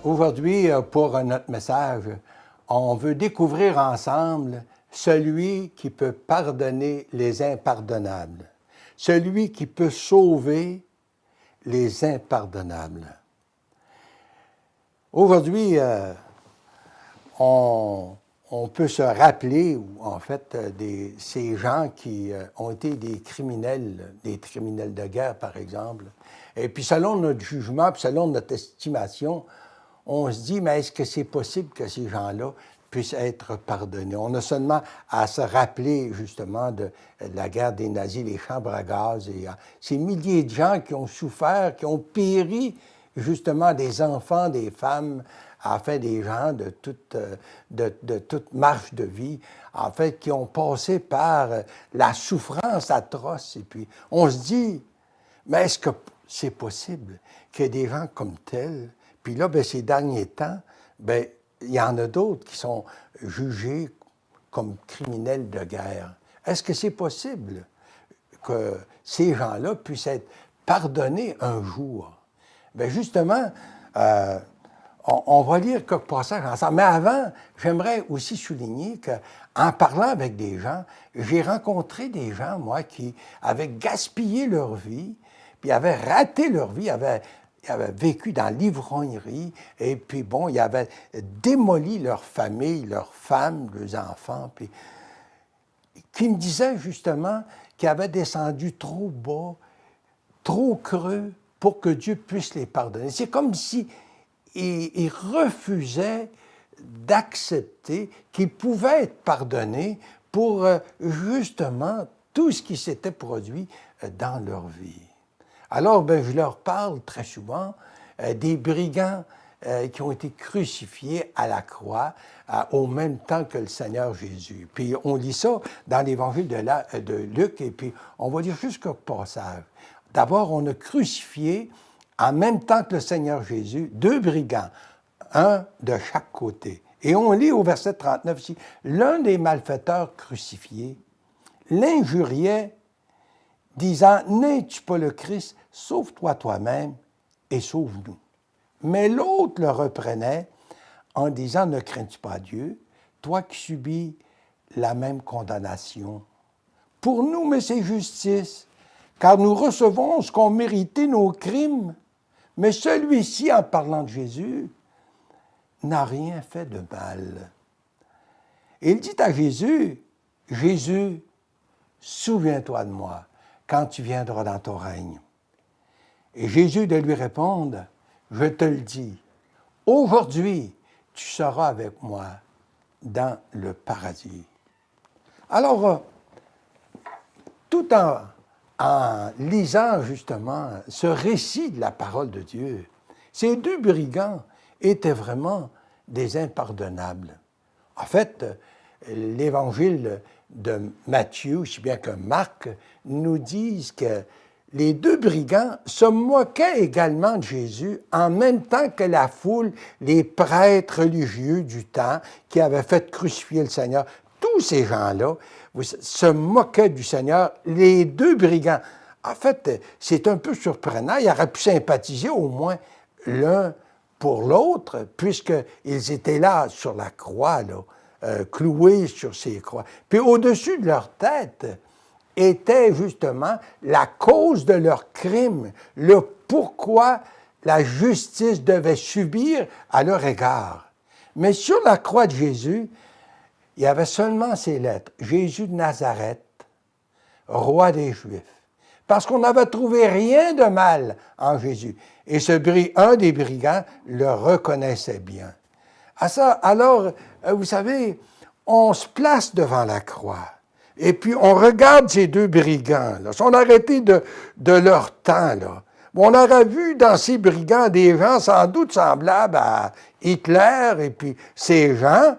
Aujourd'hui, pour notre message, on veut découvrir ensemble celui qui peut pardonner les impardonnables, celui qui peut sauver les impardonnables. Aujourd'hui, on peut se rappeler, en fait, ces gens qui ont été des criminels de guerre, par exemple. Et puis, selon notre jugement, puis selon notre estimation, on se dit, mais est-ce que c'est possible que ces gens-là puissent être pardonnés? On a seulement à se rappeler, justement, de la guerre des nazis, les chambres à gaz, et ces milliers de gens qui ont souffert, qui ont péri, justement, des enfants, des femmes, en fait, des gens de toute marche de vie, en fait, qui ont passé par la souffrance atroce. Et puis, on se dit, mais est-ce que c'est possible que des gens comme tels, puis là, bien, ces derniers temps, bien, il y en a d'autres qui sont jugés comme criminels de guerre. Est-ce que c'est possible que ces gens-là puissent être pardonnés un jour? Bien, justement, on va lire quelques passages ensemble. Mais avant, j'aimerais aussi souligner qu'en parlant avec des gens, j'ai rencontré des gens, moi, qui avaient gaspillé leur vie, puis avaient raté leur vie, avaient vécu dans l'ivrognerie, et puis bon, ils avaient démoli leur famille, leurs femmes, leurs enfants, puis qui me disaient justement qu'ils avaient descendu trop bas, trop creux, pour que Dieu puisse les pardonner. C'est comme si ils refusaient d'accepter qu'ils pouvaient être pardonnés pour justement tout ce qui s'était produit dans leur vie. Alors, ben, je leur parle très souvent des brigands qui ont été crucifiés à la croix au même temps que le Seigneur Jésus. Puis on lit ça dans l'Évangile de Luc, et puis on va lire juste quelques passages. D'abord, on a crucifié en même temps que le Seigneur Jésus, deux brigands, un de chaque côté. Et on lit au verset 39 ici, l'un des malfaiteurs crucifiés l'injuriait, disant, « N'es-tu pas le Christ? Sauve-toi toi-même et sauve-nous. » Mais l'autre le reprenait en disant, « Ne crains-tu pas Dieu, toi qui subis la même condamnation? Pour nous, mais c'est justice, car nous recevons ce qu'ont mérité nos crimes. Mais celui-ci, en parlant de Jésus, n'a rien fait de mal. » Et il dit à Jésus, « Jésus, souviens-toi de moi quand tu viendras dans ton règne. » Et Jésus de lui répondre, « Je te le dis, aujourd'hui, tu seras avec moi dans le paradis. » Alors, tout en lisant justement ce récit de la parole de Dieu, ces deux brigands étaient vraiment des impardonnables. En fait, l'Évangile de Matthieu, aussi bien que Marc, nous disent que les deux brigands se moquaient également de Jésus en même temps que la foule, les prêtres religieux du temps qui avaient fait crucifier le Seigneur. Tous ces gens-là se moquaient du Seigneur, les deux brigands. En fait, c'est un peu surprenant. Ils auraient pu sympathiser au moins l'un pour l'autre, puisqu'ils étaient là sur la croix, là, cloués sur ces croix. Puis au-dessus de leur tête était justement la cause de leur crime, le pourquoi la justice devait subir à leur égard. Mais sur la croix de Jésus, il y avait seulement ces lettres. Jésus de Nazareth, roi des Juifs. Parce qu'on n'avait trouvé rien de mal en Jésus. Et un des brigands le reconnaissait bien. Alors, vous savez, on se place devant la croix. Et puis, on regarde ces deux brigands, là. Ils sont arrêtés de leur temps, là. On aurait vu dans ces brigands des gens sans doute semblables à Hitler et puis ces gens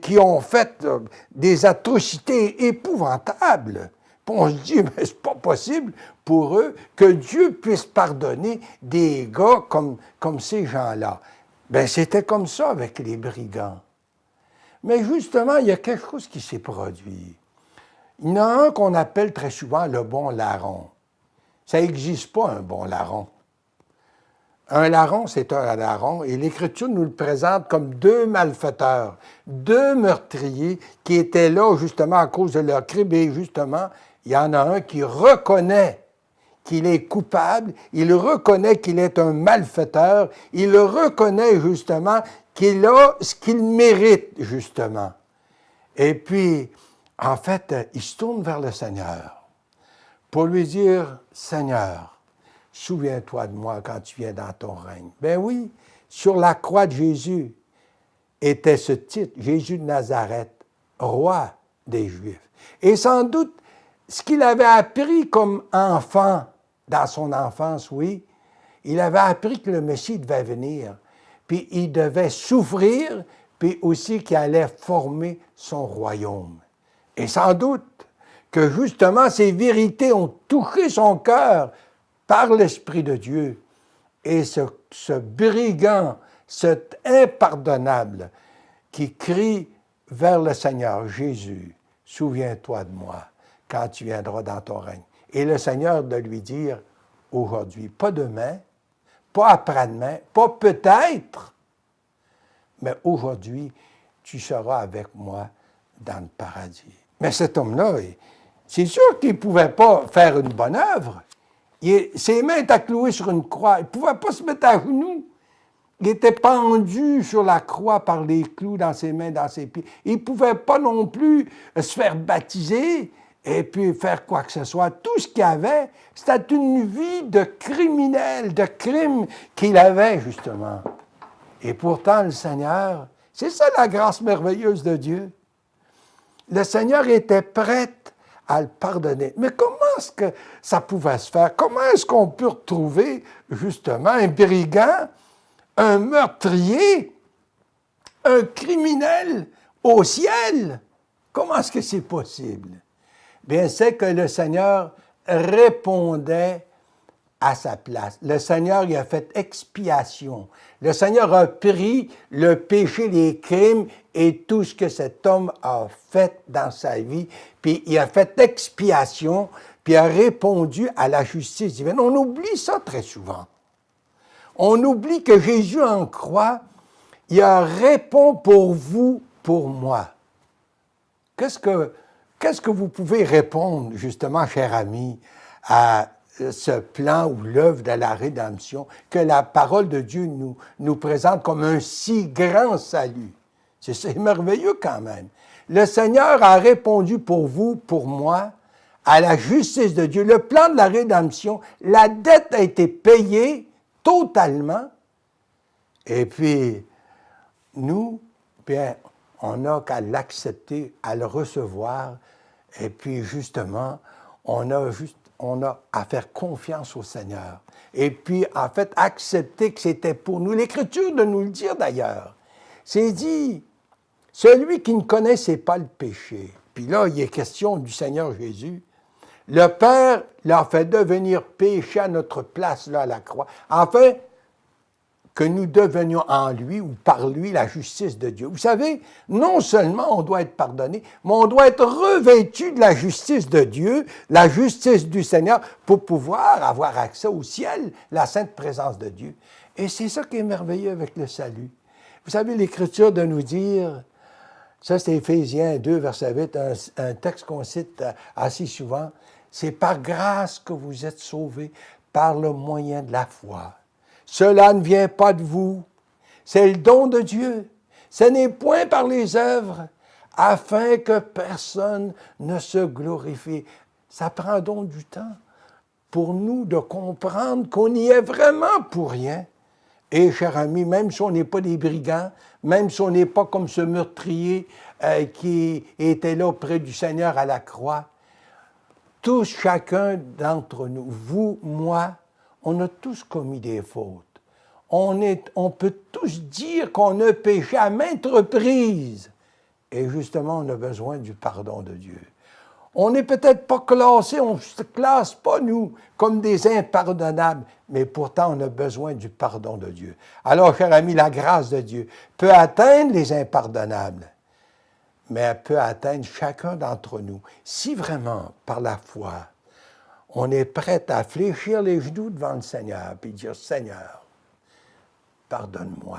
qui ont fait des atrocités épouvantables. Puis on se dit, mais c'est pas possible pour eux que Dieu puisse pardonner des gars comme ces gens-là. Bien, c'était comme ça avec les brigands. Mais justement, il y a quelque chose qui s'est produit. Il y en a un qu'on appelle très souvent le bon larron. Ça n'existe pas, un bon larron. Un larron, c'est un larron, et l'Écriture nous le présente comme deux malfaiteurs, deux meurtriers qui étaient là justement à cause de leur crime, et justement, il y en a un qui reconnaît qu'il est coupable, il reconnaît qu'il est un malfaiteur, il reconnaît justement qu'il a ce qu'il mérite, justement. Et puis, en fait, il se tourne vers le Seigneur pour lui dire, « Seigneur, souviens-toi de moi quand tu viens dans ton règne. » Ben oui, sur la croix de Jésus était ce titre, Jésus de Nazareth, roi des Juifs. Et sans doute, ce qu'il avait appris comme enfant, dans son enfance, oui, il avait appris que le Messie devait venir, puis il devait souffrir, puis aussi qu'il allait former son royaume. Et sans doute que justement ces vérités ont touché son cœur par l'Esprit de Dieu. Et ce brigand, cet impardonnable qui crie vers le Seigneur, « Jésus, souviens-toi de moi quand tu viendras dans ton règne. » Et le Seigneur de lui dire, aujourd'hui, pas demain, pas après-demain, pas peut-être, mais aujourd'hui, tu seras avec moi dans le paradis. Mais cet homme-là, c'est sûr qu'il ne pouvait pas faire une bonne œuvre. Ses mains étaient clouées sur une croix. Il ne pouvait pas se mettre à genoux. Il était pendu sur la croix par les clous dans ses mains, dans ses pieds. Il ne pouvait pas non plus se faire baptiser et puis faire quoi que ce soit. Tout ce qu'il avait, c'était une vie de criminel, de crime qu'il avait, justement. Et pourtant, le Seigneur, c'est ça la grâce merveilleuse de Dieu. Le Seigneur était prêt à le pardonner. Mais comment est-ce que ça pouvait se faire? Comment est-ce qu'on peut retrouver, justement, un brigand, un meurtrier, un criminel au ciel? Comment est-ce que c'est possible? Bien, c'est que le Seigneur répondait à sa place. Le Seigneur il a fait expiation. Le Seigneur a pris le péché, les crimes et tout ce que cet homme a fait dans sa vie, puis il a fait expiation, puis a répondu à la justice divine. On oublie ça très souvent. On oublie que Jésus en croix, il a répond pour vous, pour moi. Qu'est-ce que vous pouvez répondre, justement, cher ami, à ce plan ou l'œuvre de la rédemption que la parole de Dieu nous présente comme un si grand salut? C'est merveilleux quand même. Le Seigneur a répondu pour vous, pour moi, à la justice de Dieu. Le plan de la rédemption, la dette a été payée totalement. Et puis, nous, bien, on n'a qu'à l'accepter, à le recevoir. Et puis, justement, on a à faire confiance au Seigneur. Et puis, en fait, accepter que c'était pour nous. L'Écriture de nous le dire d'ailleurs. C'est dit, celui qui ne connaissait pas le péché. Puis là, il est question du Seigneur Jésus. Le Père l'a fait devenir péché à notre place, là, à la croix. Enfin, que nous devenions en lui ou par lui la justice de Dieu. Vous savez, non seulement on doit être pardonné, mais on doit être revêtu de la justice de Dieu, la justice du Seigneur, pour pouvoir avoir accès au ciel, la sainte présence de Dieu. Et c'est ça qui est merveilleux avec le salut. Vous savez, l'Écriture de nous dire, ça c'est Éphésiens 2, verset 8, un texte qu'on cite assez souvent, c'est par grâce que vous êtes sauvés par le moyen de la foi. Cela ne vient pas de vous, c'est le don de Dieu. Ce n'est point par les œuvres, afin que personne ne se glorifie. Ça prend donc du temps pour nous de comprendre qu'on n'y est vraiment pour rien. Et, cher ami, même si on n'est pas des brigands, même si on n'est pas comme ce meurtrier qui était là près du Seigneur à la croix, tous, chacun d'entre nous, vous, moi, on a tous commis des fautes. On peut tous dire qu'on a péché à maintes reprises. Et justement, on a besoin du pardon de Dieu. On n'est peut-être pas classé, on ne se classe pas, nous, comme des impardonnables, mais pourtant, on a besoin du pardon de Dieu. Alors, cher ami, la grâce de Dieu peut atteindre les impardonnables, mais elle peut atteindre chacun d'entre nous. Si vraiment, par la foi, on est prêt à fléchir les genoux devant le Seigneur, puis dire, Seigneur, pardonne-moi,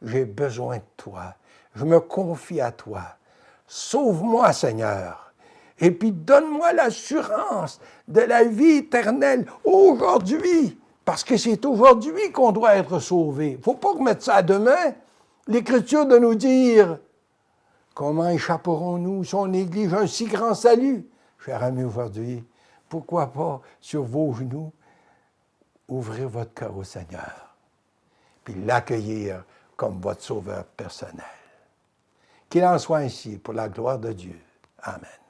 j'ai besoin de toi, je me confie à toi. Sauve-moi, Seigneur, et puis donne-moi l'assurance de la vie éternelle aujourd'hui, parce que c'est aujourd'hui qu'on doit être sauvé. Il ne faut pas remettre ça à demain. L'Écriture de nous dire comment échapperons-nous si on néglige un si grand salut? Cher ami, aujourd'hui, pourquoi pas, sur vos genoux, ouvrir votre cœur au Seigneur, puis l'accueillir comme votre sauveur personnel. Qu'il en soit ainsi pour la gloire de Dieu. Amen.